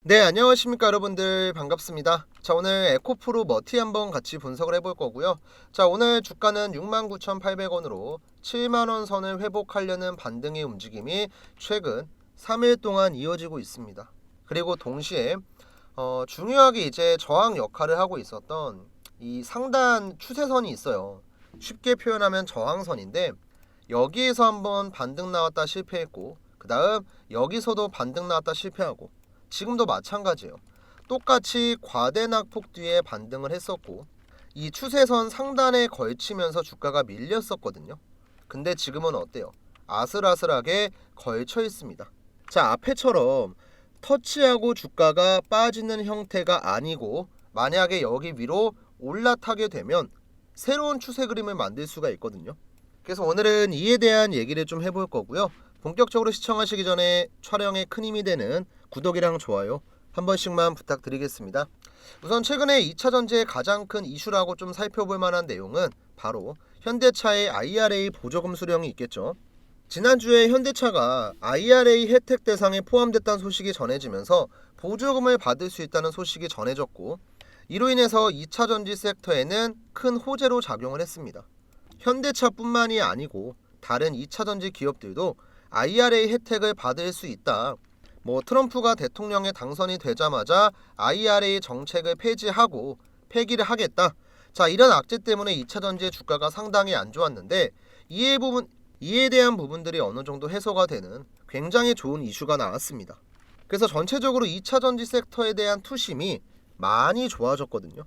네, 안녕하십니까 여러분들, 반갑습니다. 자, 오늘 에코프로 머티 한번 같이 분석을 해볼 거고요. 자, 오늘 주가는 69,800원으로 7만원 선을 회복하려는 반등의 움직임이 최근 3일 동안 이어지고 있습니다. 그리고 동시에 중요하게 이제 저항 역할을 하고 있었던 이 상단 추세선이 있어요. 쉽게 표현하면 저항선인데, 여기에서 한번 반등 나왔다 실패했고, 그 다음 여기서도 반등 나왔다 실패하고, 지금도 마찬가지예요. 똑같이 과대낙폭 뒤에 반등을 했었고, 이 추세선 상단에 걸치면서 주가가 밀렸었거든요. 근데 지금은 어때요? 아슬아슬하게 걸쳐 있습니다. 자, 앞에처럼 터치하고 주가가 빠지는 형태가 아니고, 만약에 여기 위로 올라타게 되면 새로운 추세 그림을 만들 수가 있거든요. 그래서 오늘은 이에 대한 얘기를 좀 해볼 거고요. 본격적으로 시청하시기 전에 촬영에 큰 힘이 되는 구독이랑 좋아요 한 번씩만 부탁드리겠습니다. 우선 최근에 2차전지의 가장 큰 이슈라고 좀 살펴볼 만한 내용은 바로 현대차의 IRA 보조금 수령이 있겠죠. 지난주에 현대차가 IRA 혜택 대상에 포함됐다는 소식이 전해지면서 보조금을 받을 수 있다는 소식이 전해졌고, 이로 인해서 2차전지 섹터에는 큰 호재로 작용을 했습니다. 현대차뿐만이 아니고 다른 2차전지 기업들도 IRA 혜택을 받을 수 있다. 트럼프가 대통령에 당선이 되자마자 IRA 정책을 폐기를 하겠다. 자, 이런 악재 때문에 2차전지의 주가가 상당히 안 좋았는데, 이에 대한 부분들이 어느 정도 해소가 되는 굉장히 좋은 이슈가 나왔습니다. 그래서 전체적으로 2차전지 섹터에 대한 투심이 많이 좋아졌거든요.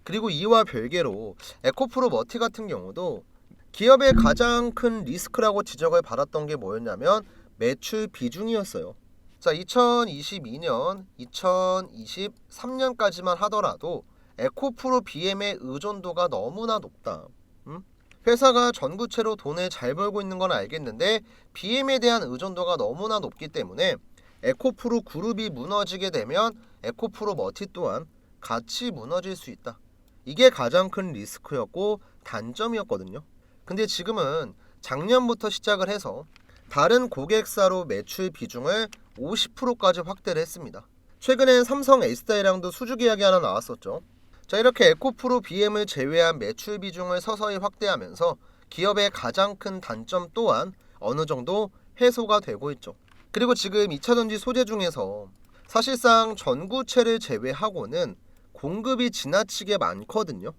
그리고 이와 별개로 에코프로 머티 같은 경우도 기업의 가장 큰 리스크라고 지적을 받았던 게 뭐였냐면 매출 비중이었어요. 자, 2022년, 2023년까지만 하더라도 에코프로 BM의 의존도가 너무나 높다. 회사가 전구체로 돈을 잘 벌고 있는 건 알겠는데 BM에 대한 의존도가 너무나 높기 때문에 에코프로 그룹이 무너지게 되면 에코프로 머티 또한 같이 무너질 수 있다. 이게 가장 큰 리스크였고 단점이었거든요. 근데 지금은 작년부터 시작을 해서 다른 고객사로 매출 비중을 50%까지 확대를 했습니다. 최근엔 삼성 S다이랑도 수주 계약이 하나 나왔었죠. 자, 이렇게 에코프로 BM을 제외한 매출 비중을 서서히 확대하면서 기업의 가장 큰 단점 또한 어느 정도 해소가 되고 있죠. 그리고 지금 2차전지 소재 중에서 사실상 전구체를 제외하고는 공급이 지나치게 많거든요.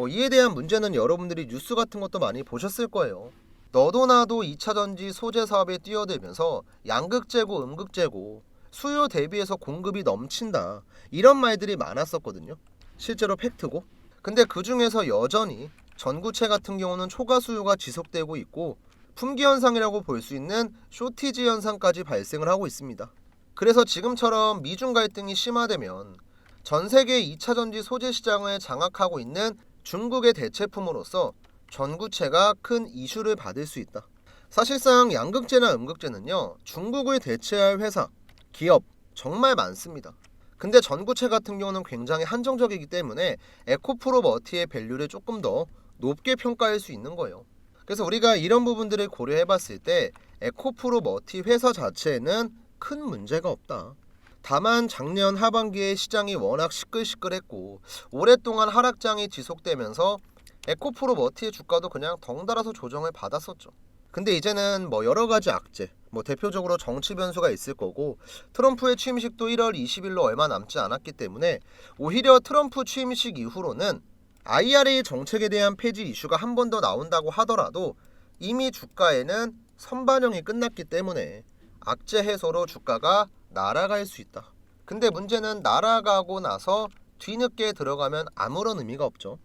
이에 대한 문제는 여러분들이 뉴스 같은 것도 많이 보셨을 거예요. 너도 나도 2차전지 소재 사업에 뛰어들면서 양극재고 음극재고 수요 대비해서 공급이 넘친다, 이런 말들이 많았었거든요. 실제로 팩트고. 근데 그 중에서 여전히 전구체 같은 경우는 초과 수요가 지속되고 있고, 품귀 현상이라고 볼 수 있는 쇼티지 현상까지 발생을 하고 있습니다. 그래서 지금처럼 미중 갈등이 심화되면 전 세계 2차전지 소재 시장을 장악하고 있는 중국의 대체품으로서 전구체가 큰 이슈를 받을 수 있다. 사실상 양극재나 음극재는요, 중국을 대체할 회사, 기업 정말 많습니다. 근데 전구체 같은 경우는 굉장히 한정적이기 때문에 에코프로 머티의 밸류를 조금 더 높게 평가할 수 있는 거예요. 그래서 우리가 이런 부분들을 고려해 봤을 때 에코프로 머티 회사 자체에는 큰 문제가 없다. 다만 작년 하반기에 시장이 워낙 시끌시끌했고 오랫동안 하락장이 지속되면서 에코프로 머티의 주가도 그냥 덩달아서 조정을 받았었죠. 근데 이제는 여러 가지 악재, 대표적으로 정치 변수가 있을 거고, 트럼프의 취임식도 1월 20일로 얼마 남지 않았기 때문에 오히려 트럼프 취임식 이후로는 IRA 정책에 대한 폐지 이슈가 한 번 더 나온다고 하더라도 이미 주가에는 선반영이 끝났기 때문에 악재 해소로 주가가 날아갈 수 있다. 근데 문제는 날아가고 나서 뒤늦게 들어가면 아무런 의미가 없죠.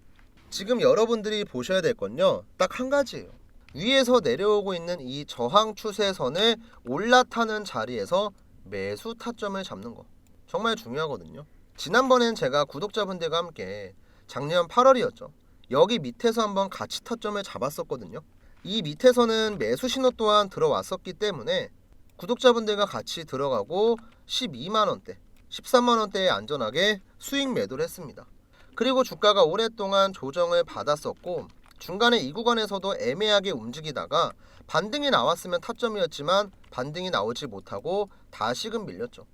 지금 여러분들이 보셔야 될 건요, 딱 한 가지예요. 위에서 내려오고 있는 이 저항 추세선을 올라타는 자리에서 매수 타점을 잡는 거 정말 중요하거든요. 지난번엔 제가 구독자분들과 함께 작년 8월이었죠. 여기 밑에서 한번 같이 타점을 잡았었거든요. 이 밑에서는 매수 신호 또한 들어왔었기 때문에 구독자분들과 같이 들어가고 12만원대, 13만원대에 안전하게 수익 매도를 했습니다. 그리고 주가가 오랫동안 조정을 받았었고, 중간에 이 구간에서도 애매하게 움직이다가 반등이 나왔으면 타점이었지만 반등이 나오지 못하고 다시금 밀렸죠.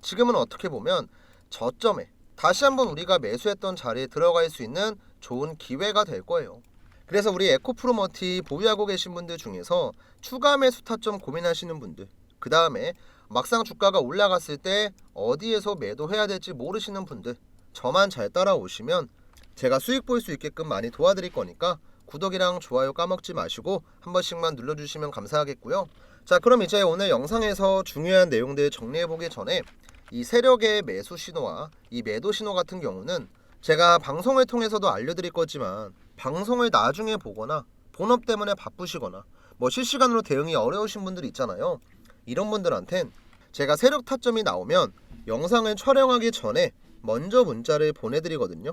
지금은 어떻게 보면 저점에 다시 한번 우리가 매수했던 자리에 들어갈 수 있는 좋은 기회가 될 거예요. 그래서 우리 에코프로머티 보유하고 계신 분들 중에서 추가 매수 타점 고민하시는 분들, 그 다음에 막상 주가가 올라갔을 때 어디에서 매도해야 될지 모르시는 분들, 저만 잘 따라오시면 제가 수익 볼 수 있게끔 많이 도와드릴 거니까 구독이랑 좋아요 까먹지 마시고 한 번씩만 눌러주시면 감사하겠고요. 자, 그럼 이제 오늘 영상에서 중요한 내용들 정리해보기 전에 이 세력의 매수 신호와 이 매도 신호 같은 경우는 제가 방송을 통해서도 알려드릴 거지만 방송을 나중에 보거나 본업 때문에 바쁘시거나 뭐 실시간으로 대응이 어려우신 분들 있잖아요. 이런 분들한텐 제가 세력 타점이 나오면 영상을 촬영하기 전에 먼저 문자를 보내드리거든요.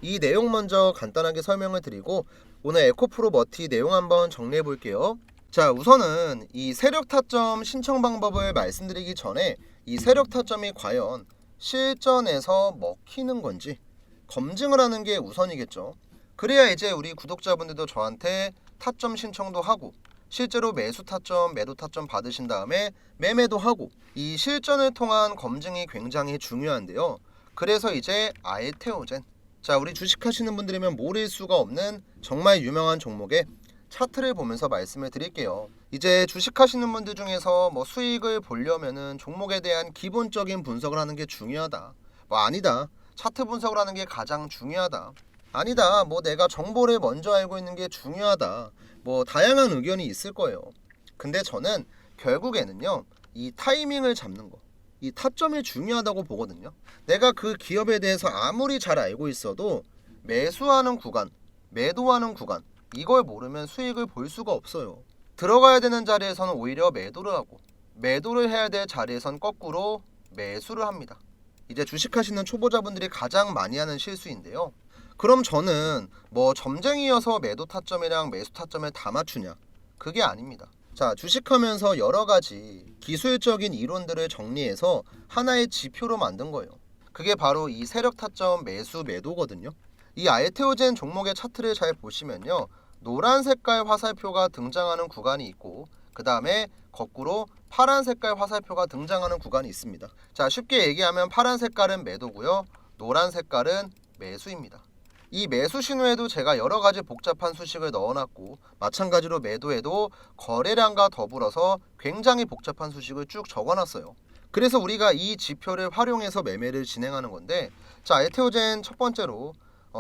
이 내용 먼저 간단하게 설명을 드리고 오늘 에코프로머티 내용 한번 정리해 볼게요. 자, 우선은 이 세력 타점 신청 방법을 말씀드리기 전에 이 세력 타점이 과연 실전에서 먹히는 건지 검증을 하는 게 우선이겠죠. 그래야 이제 우리 구독자분들도 저한테 타점 신청도 하고 실제로 매수 타점, 매도 타점 받으신 다음에 매매도 하고 이 실전을 통한 검증이 굉장히 중요한데요. 그래서 이제 알테오젠, 자, 우리 주식하시는 분들이면 모를 수가 없는 정말 유명한 종목의 차트를 보면서 말씀을 드릴게요. 이제 주식하시는 분들 중에서 뭐 수익을 보려면은 종목에 대한 기본적인 분석을 하는 게 중요하다. 뭐 아니다. 차트 분석을 하는 게 가장 중요하다. 아니다. 뭐 내가 정보를 먼저 알고 있는 게 중요하다. 뭐 다양한 의견이 있을 거예요. 근데 저는 결국에는요, 이 타이밍을 잡는 거, 이 타점이 중요하다고 보거든요. 내가 그 기업에 대해서 아무리 잘 알고 있어도 매수하는 구간, 매도하는 구간, 이걸 모르면 수익을 볼 수가 없어요. 들어가야 되는 자리에서는 오히려 매도를 하고 매도를 해야 될 자리에선 거꾸로 매수를 합니다. 이제 주식하시는 초보자분들이 가장 많이 하는 실수인데요. 그럼 저는 뭐 점쟁이여서 매도 타점이랑 매수 타점을 다 맞추냐? 그게 아닙니다. 자, 주식하면서 여러 가지 기술적인 이론들을 정리해서 하나의 지표로 만든 거예요. 그게 바로 이 세력 타점 매수 매도거든요. 이 알테오젠 종목의 차트를 잘 보시면요, 노란 색깔 화살표가 등장하는 구간이 있고 그 다음에 거꾸로 파란 색깔 화살표가 등장하는 구간이 있습니다. 자, 쉽게 얘기하면 파란 색깔은 매도고요, 노란 색깔은 매수입니다. 이 매수 신호에도 제가 여러 가지 복잡한 수식을 넣어놨고 마찬가지로 매도에도 거래량과 더불어서 굉장히 복잡한 수식을 쭉 적어놨어요. 그래서 우리가 이 지표를 활용해서 매매를 진행하는 건데, 자, 알테오젠 첫 번째로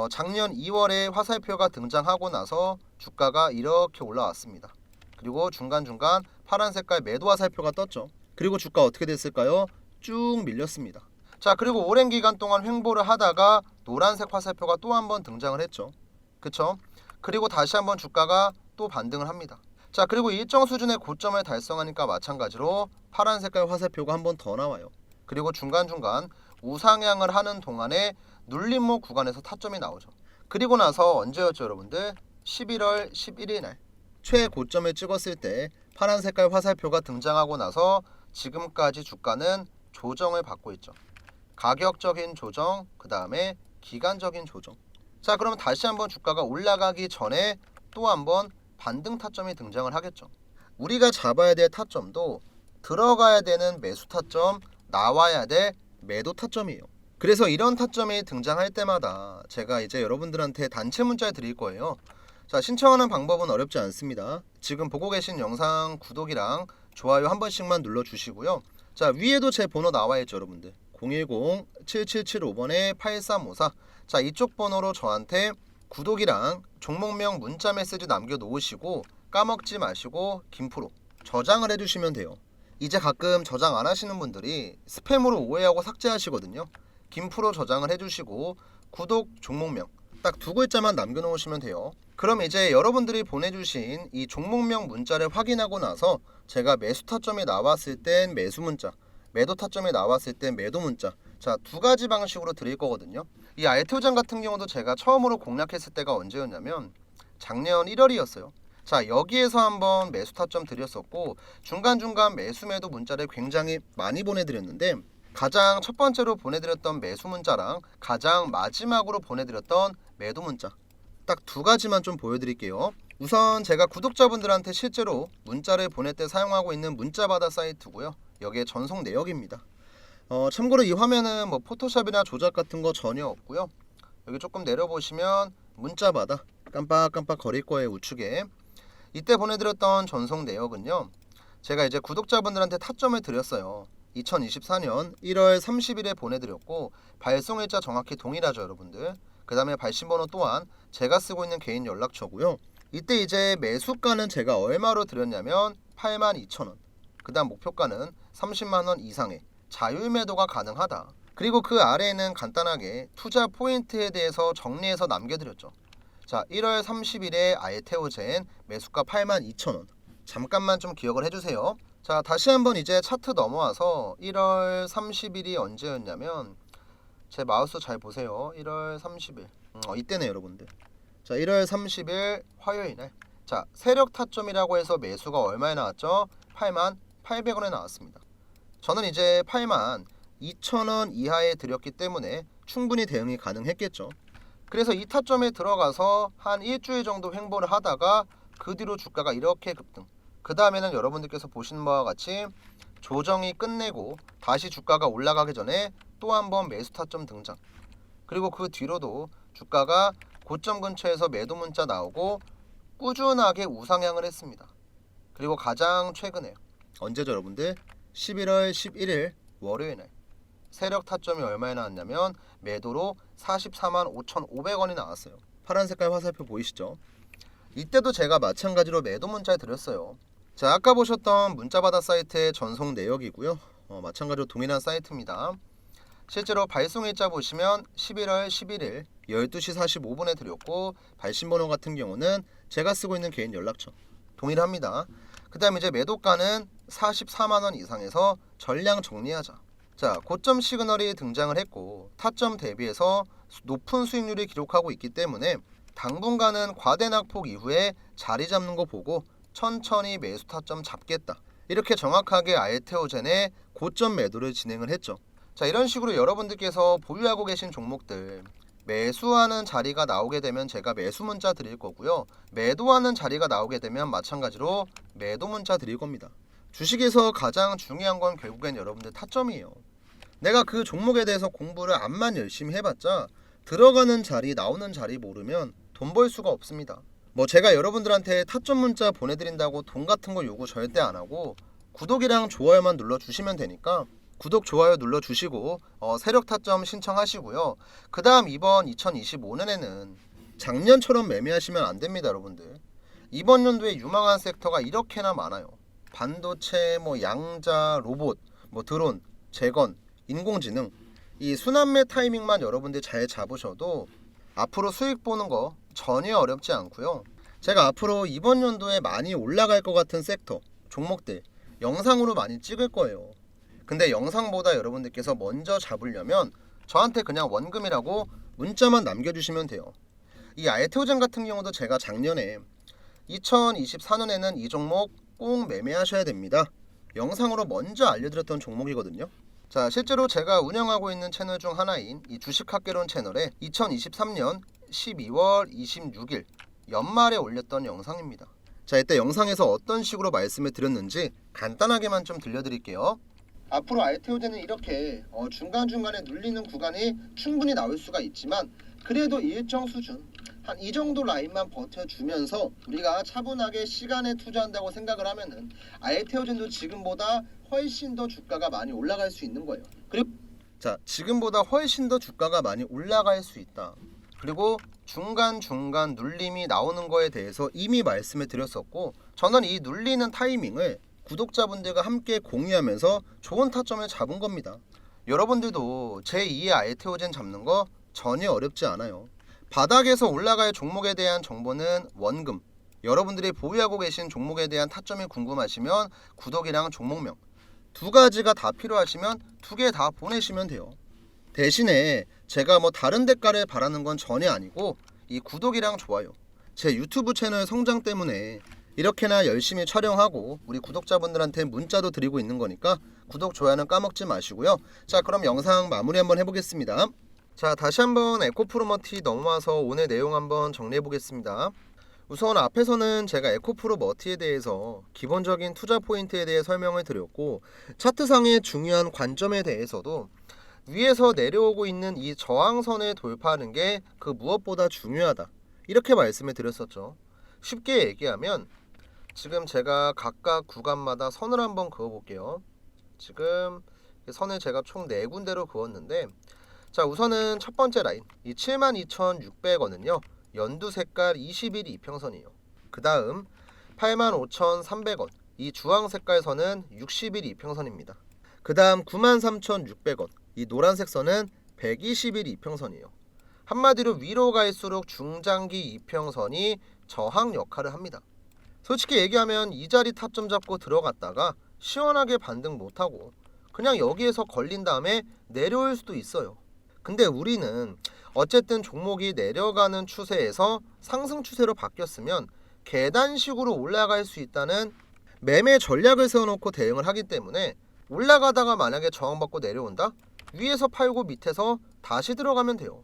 작년 2월에 화살표가 등장하고 나서 주가가 이렇게 올라왔습니다. 그리고 중간중간 파란 색깔 매도 화살표가 떴죠. 그리고 주가 어떻게 됐을까요? 쭉 밀렸습니다. 자, 그리고 오랜 기간 동안 횡보를 하다가 노란색 화살표가 또 한 번 등장을 했죠. 그쵸? 그리고 다시 한번 주가가 또 반등을 합니다. 자, 그리고 일정 수준의 고점을 달성하니까 마찬가지로 파란 색깔 화살표가 한 번 더 나와요. 그리고 중간중간 우상향을 하는 동안에 눌림목 구간에서 타점이 나오죠. 그리고 나서 언제였죠, 여러분들? 11월 11일 날 최고점을 찍었을 때 파란 색깔 화살표가 등장하고 나서 지금까지 주가는 조정을 받고 있죠. 가격적인 조정, 그 다음에 기간적인 조정. 자, 그러면 다시 한번 주가가 올라가기 전에 또 한번 반등 타점이 등장을 하겠죠. 우리가 잡아야 될 타점도 들어가야 되는 매수 타점, 나와야 될 매도 타점이에요. 그래서 이런 타점이 등장할 때마다 제가 이제 여러분들한테 단체 문자를 드릴 거예요. 자, 신청하는 방법은 어렵지 않습니다. 지금 보고 계신 영상 구독이랑 좋아요 한 번씩만 눌러주시고요. 자, 위에도 제 번호 나와 있죠, 여러분들. 010-7775번에 8354. 자, 이쪽 번호로 저한테 구독이랑 종목명 문자 메시지 남겨놓으시고 까먹지 마시고 김프로 저장을 해주시면 돼요. 이제 가끔 저장 안 하시는 분들이 스팸으로 오해하고 삭제하시거든요. 김프로 저장을 해주시고 구독 종목명 딱 두 글자만 남겨놓으시면 돼요. 그럼 이제 여러분들이 보내주신 이 종목명 문자를 확인하고 나서 제가 매수 타점이 나왔을 땐 매수 문자, 매도 타점이 나왔을 땐 매도 문자, 자, 두 가지 방식으로 드릴 거거든요. 이 알테오젠 같은 경우도 제가 처음으로 공략했을 때가 언제였냐면 작년 1월이었어요. 자, 여기에서 한번 매수 타점 드렸었고 중간중간 매수 매도 문자를 굉장히 많이 보내드렸는데 가장 첫 번째로 보내드렸던 매수 문자랑 가장 마지막으로 보내드렸던 매도 문자 딱 두 가지만 좀 보여드릴게요. 우선 제가 구독자분들한테 실제로 문자를 보낼 때 사용하고 있는 문자바다 사이트고요. 여기에 전송 내역입니다. 참고로 이 화면은 뭐 포토샵이나 조작 같은 거 전혀 없고요. 여기 조금 내려보시면 문자 받아 깜빡깜빡 거릴 거예요, 우측에. 이때 보내드렸던 전송 내역은요, 제가 이제 구독자분들한테 타점을 드렸어요. 2024년 1월 30일에 보내드렸고, 발송일자 정확히 동일하죠, 여러분들. 그 다음에 발신번호 또한 제가 쓰고 있는 개인 연락처고요. 이때 이제 매수가는 제가 얼마로 드렸냐면 82,000원. 그 다음 목표가는 30만원 이상의 자율매도가 가능하다. 그리고 그 아래에는 간단하게 투자 포인트에 대해서 정리해서 남겨드렸죠. 자, 1월 30일에 알테오젠 매수가 82,000원. 잠깐만 좀 기억을 해주세요. 자, 다시 한번 이제 차트 넘어와서 1월 30일이 언제였냐면, 제 마우스 잘 보세요. 1월 30일. 이때네, 여러분들. 자, 1월 30일 화요일날. 자, 세력 타점이라고 해서 매수가 얼마에 나왔죠? 88,800원에 나왔습니다. 저는 이제 82,000원 이하에 드렸기 때문에 충분히 대응이 가능했겠죠. 그래서 이 타점에 들어가서 한 일주일 정도 횡보를 하다가 그 뒤로 주가가 이렇게 급등. 그 다음에는 여러분들께서 보시는 바와 같이 조정이 끝내고 다시 주가가 올라가기 전에 또 한 번 매수 타점 등장. 그리고 그 뒤로도 주가가 고점 근처에서 매도 문자 나오고 꾸준하게 우상향을 했습니다. 그리고 가장 최근에 언제죠, 여러분들? 11월 11일 월요일날 세력 타점이 얼마에 나왔냐면 매도로 44만 5,500원이 나왔어요. 파란 색깔 화살표 보이시죠? 이때도 제가 마찬가지로 매도 문자 드렸어요. 자, 아까 보셨던 문자받아 사이트의 전송 내역이고요. 마찬가지로 동일한 사이트입니다. 실제로 발송일자 보시면 11월 11일 12시 45분에 드렸고, 발신번호 같은 경우는 제가 쓰고 있는 개인 연락처 동일합니다. 그 다음 이제 매도가는 44만원 이상에서 전량 정리하자. 자, 고점 시그널이 등장을 했고 타점 대비해서 높은 수익률을 기록하고 있기 때문에 당분간은 과대 낙폭 이후에 자리 잡는 거 보고 천천히 매수 타점 잡겠다. 이렇게 정확하게 알테오젠의 고점 매도를 진행을 했죠. 자, 이런 식으로 여러분들께서 보유하고 계신 종목들 매수하는 자리가 나오게 되면 제가 매수 문자 드릴 거고요. 매도하는 자리가 나오게 되면 마찬가지로 매도 문자 드릴 겁니다. 주식에서 가장 중요한 건 결국엔 여러분들 타점이에요. 내가 그 종목에 대해서 공부를 암만 열심히 해봤자 들어가는 자리 나오는 자리 모르면 돈 벌 수가 없습니다. 뭐 제가 여러분들한테 타점 문자 보내드린다고 돈 같은 거 요구 절대 안 하고 구독이랑 좋아요만 눌러주시면 되니까 구독 좋아요 눌러주시고 세력 타점 신청하시고요. 그 다음 이번 2025년에는 작년처럼 매매하시면 안 됩니다, 여러분들. 이번 연도에 유망한 섹터가 이렇게나 많아요. 반도체, 뭐 양자, 로봇, 뭐 드론, 재건, 인공지능. 이 순환매 타이밍만 여러분들 잘 잡으셔도 앞으로 수익 보는 거 전혀 어렵지 않고요. 제가 앞으로 이번 연도에 많이 올라갈 것 같은 섹터, 종목들 영상으로 많이 찍을 거예요. 근데 영상보다 여러분들께서 먼저 잡으려면 저한테 그냥 원금이라고 문자만 남겨주시면 돼요. 이 알테오젠 같은 경우도 제가 작년에 2024년에는 이 종목 꼭 매매하셔야 됩니다. 영상으로 먼저 알려드렸던 종목이거든요. 자, 실제로 제가 운영하고 있는 채널 중 하나인 이 주식학개론 채널에 2023년 12월 26일 연말에 올렸던 영상입니다. 자, 이때 영상에서 어떤 식으로 말씀을 드렸는지 간단하게만 좀 들려드릴게요. 앞으로 알테오젠은 이렇게 중간중간에 눌리는 구간이 충분히 나올 수가 있지만 그래도 일정 수준 한 이 정도 라인만 버텨주면서 우리가 차분하게 시간에 투자한다고 생각을 하면은 알테오젠도 지금보다 훨씬 더 주가가 많이 올라갈 수 있는 거예요. 그리고 자, 지금보다 훨씬 더 주가가 많이 올라갈 수 있다. 그리고 중간중간 눌림이 나오는 거에 대해서 이미 말씀을 드렸었고, 저는 이 눌리는 타이밍을 구독자분들과 함께 공유하면서 좋은 타점을 잡은 겁니다. 여러분들도 제2의 알테오젠 잡는 거 전혀 어렵지 않아요. 바닥에서 올라갈 종목에 대한 정보는 원금, 여러분들이 보유하고 계신 종목에 대한 타점이 궁금하시면 구독이랑 종목명 두 가지가 다 필요하시면 두 개 다 보내시면 돼요. 대신에 제가 뭐 다른 대가를 바라는 건 전혀 아니고 이 구독이랑 좋아요, 제 유튜브 채널 성장 때문에 이렇게나 열심히 촬영하고 우리 구독자분들한테 문자도 드리고 있는 거니까 구독, 좋아요는 까먹지 마시고요. 자, 그럼 영상 마무리 한번 해보겠습니다. 자, 다시 한번 에코프로머티 넘어와서 오늘 내용 한번 정리해 보겠습니다. 우선 앞에서는 제가 에코프로 머티에 대해서 기본적인 투자 포인트에 대해 설명을 드렸고, 차트상의 중요한 관점에 대해서도 위에서 내려오고 있는 이 저항선을 돌파하는 게 그 무엇보다 중요하다, 이렇게 말씀을 드렸었죠. 쉽게 얘기하면 지금 제가 각각 구간마다 선을 한번 그어 볼게요. 지금 선을 제가 총 4군데로 그었는데, 자, 우선은 첫 번째 라인 이 72,600원은요 연두 색깔 20일 이평선이에요. 그 다음 85,300원 이 주황 색깔 선은 60일 이평선입니다. 그 다음 93,600원 이 노란색 선은 120일 이평선이에요. 한마디로 위로 갈수록 중장기 이평선이 저항 역할을 합니다. 솔직히 얘기하면 이 자리 타점 잡고 들어갔다가 시원하게 반등 못하고 그냥 여기에서 걸린 다음에 내려올 수도 있어요. 근데 우리는 어쨌든 종목이 내려가는 추세에서 상승 추세로 바뀌었으면 계단식으로 올라갈 수 있다는 매매 전략을 세워놓고 대응을 하기 때문에, 올라가다가 만약에 저항받고 내려온다? 위에서 팔고 밑에서 다시 들어가면 돼요.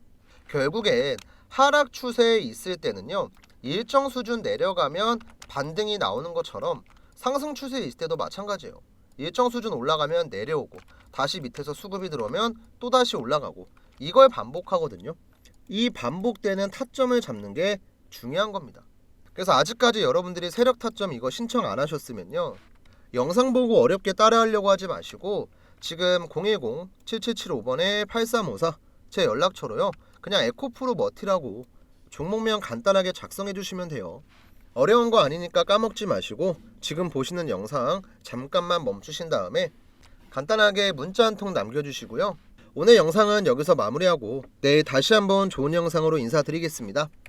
결국엔 하락 추세에 있을 때는요 일정 수준 내려가면 반등이 나오는 것처럼 상승 추세에 있을 때도 마찬가지예요. 일정 수준 올라가면 내려오고 다시 밑에서 수급이 들어오면 또다시 올라가고, 이걸 반복하거든요. 이 반복되는 타점을 잡는 게 중요한 겁니다. 그래서 아직까지 여러분들이 세력 타점 이거 신청 안 하셨으면요 영상 보고 어렵게 따라하려고 하지 마시고 지금 010-7775번에 8354 제 연락처로요 그냥 에코프로 머티라고 종목명 간단하게 작성해 주시면 돼요. 어려운 거 아니니까 까먹지 마시고 지금 보시는 영상 잠깐만 멈추신 다음에 간단하게 문자 한 통 남겨주시고요. 오늘 영상은 여기서 마무리하고 내일 다시 한번 좋은 영상으로 인사드리겠습니다.